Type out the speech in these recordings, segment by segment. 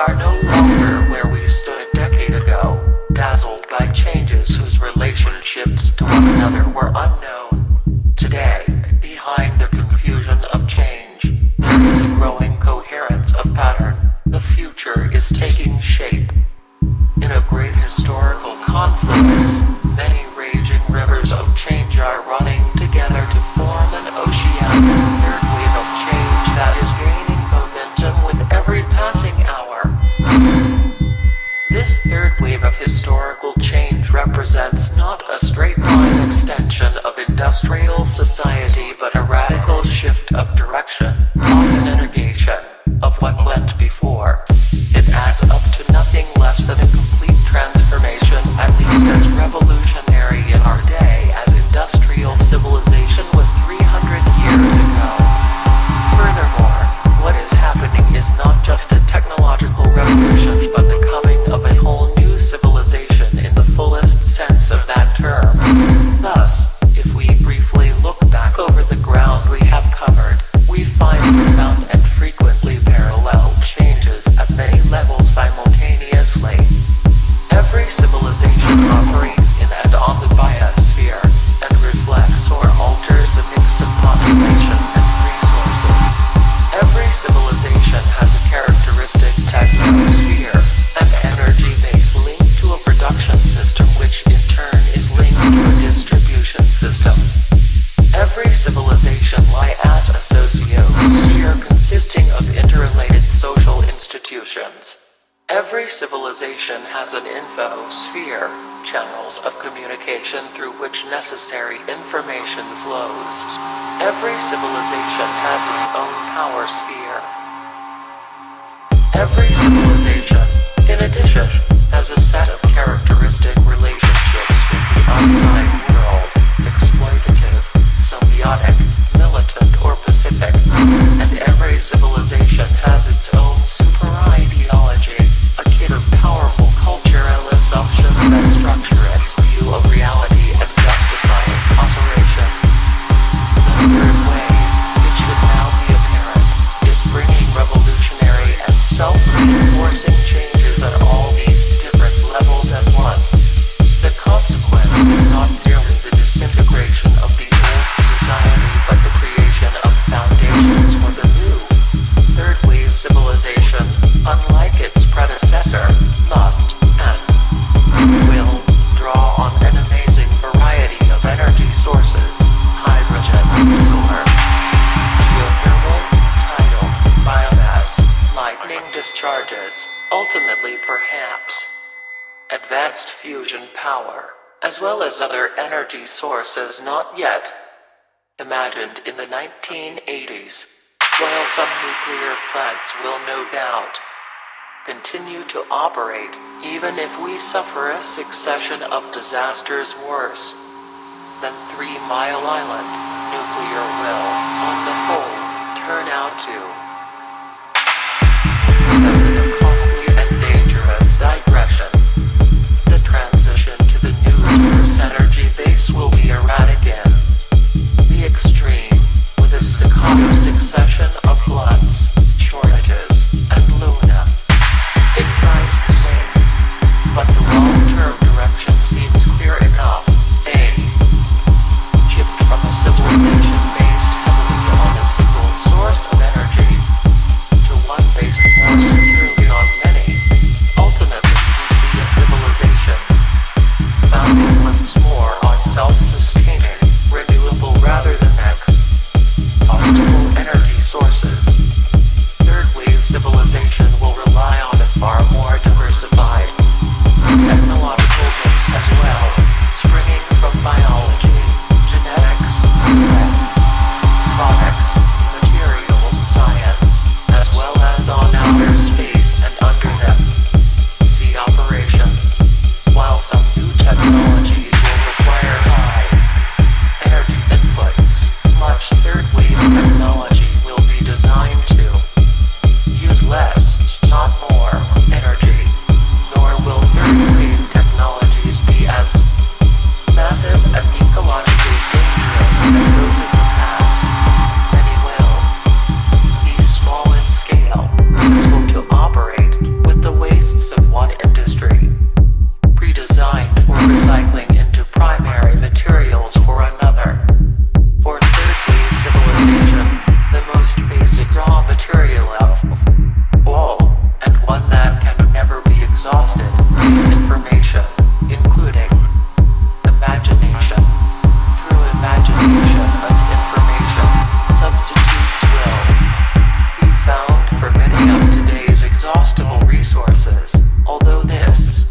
are no longer where we stood a decade ago, dazzled by changes whose relationships to one another were unknown. Today, behind the confusion of change, there is a growing coherence of pattern. The future is taking shape. In a great historical confluence, many raging rivers of change are running together to form an oceanic third wave of change that is gaining momentum with every passing hour. This third wave of historical change represents not a straight line extension of industrial society but a radical shift of direction, often a negation of what went before. It adds up to nothing less than a complete transformation, at least as revolutionary in our day as industrial civilization was 300 years ago. Furthermore, what is happening is not just a technological revolution but the coming of a whole new civilization in the fullest sense of that term. Thus, if we briefly look back over the ground we have covered, we find profound and frequently parallel changes at many levels simultaneously. Every civilization operates in and on the biosphere, and reflects or alters the mix of population and resources. Every civilization has a characteristic technosphere, an energy base linked to a production system which in turn is linked to a distribution system. Every civilization lies as a sociosphere consisting of interrelated social institutions. Every civilization has an infosphere, channels of communication through which necessary information flows. Every civilization has its own power sphere. Every civilization, in addition, has a set of characteristic relationships with the outside world, exploitative, symbiotic, militant or pacific, and every civilization has its own super-ideology, a kit of powerful cultural assumptions that structure its view of reality and justify its operations. The third way, it should now be apparent, is bringing revolutionary and self-reinforcing changes at all these different levels at once. The consequence is not merely the disintegration of the old society but the creation of foundations for the new. Third wave civilization, unlike its predecessor, must and will draw on an amazing variety of energy sources: hydrogen, solar, geothermal, tidal, biomass, lightning discharges, ultimately perhaps advanced fusion power, as well as other energy sources not yet imagined in the 1980s, while some nuclear plants will no doubt continue to operate, even if we suffer a succession of disasters worse than 3 Mile Island, nuclear will, on the whole, turn out to. Without a costly and dangerous digression, the transition to the new source energy base will be erratic in the extreme, with a staccato succession of floods, shortages, and luna. It cries and wanes, but the long-term direction seems clear enough. A shift from a civilization based heavily on a single source of energy increase information, including imagination. Through imagination and information, substitutes will be found for many of today's exhaustible resources, although this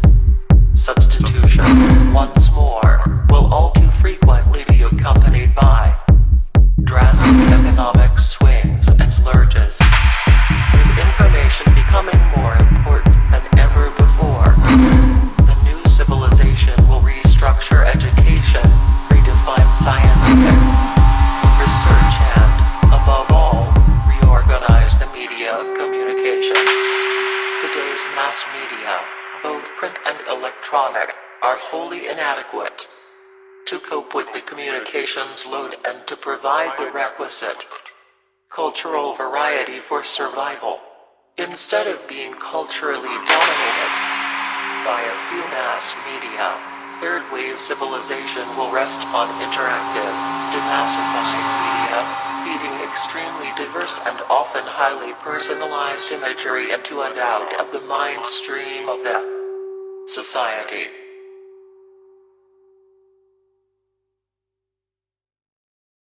substitution, once more, will all too frequently be accompanied by drastic economic swings and lurches. With information becoming more important than ever before, the new civilization will restructure education, redefine scientific research and, above all, reorganize the media of communication. Today's mass media, both print and electronic, are wholly inadequate to cope with the communications load and to provide the requisite cultural variety for survival. Instead of being culturally dominated by a few mass media, third wave civilization will rest on interactive, demassified media, feeding extremely diverse and often highly personalized imagery into and out of the mind stream of the society.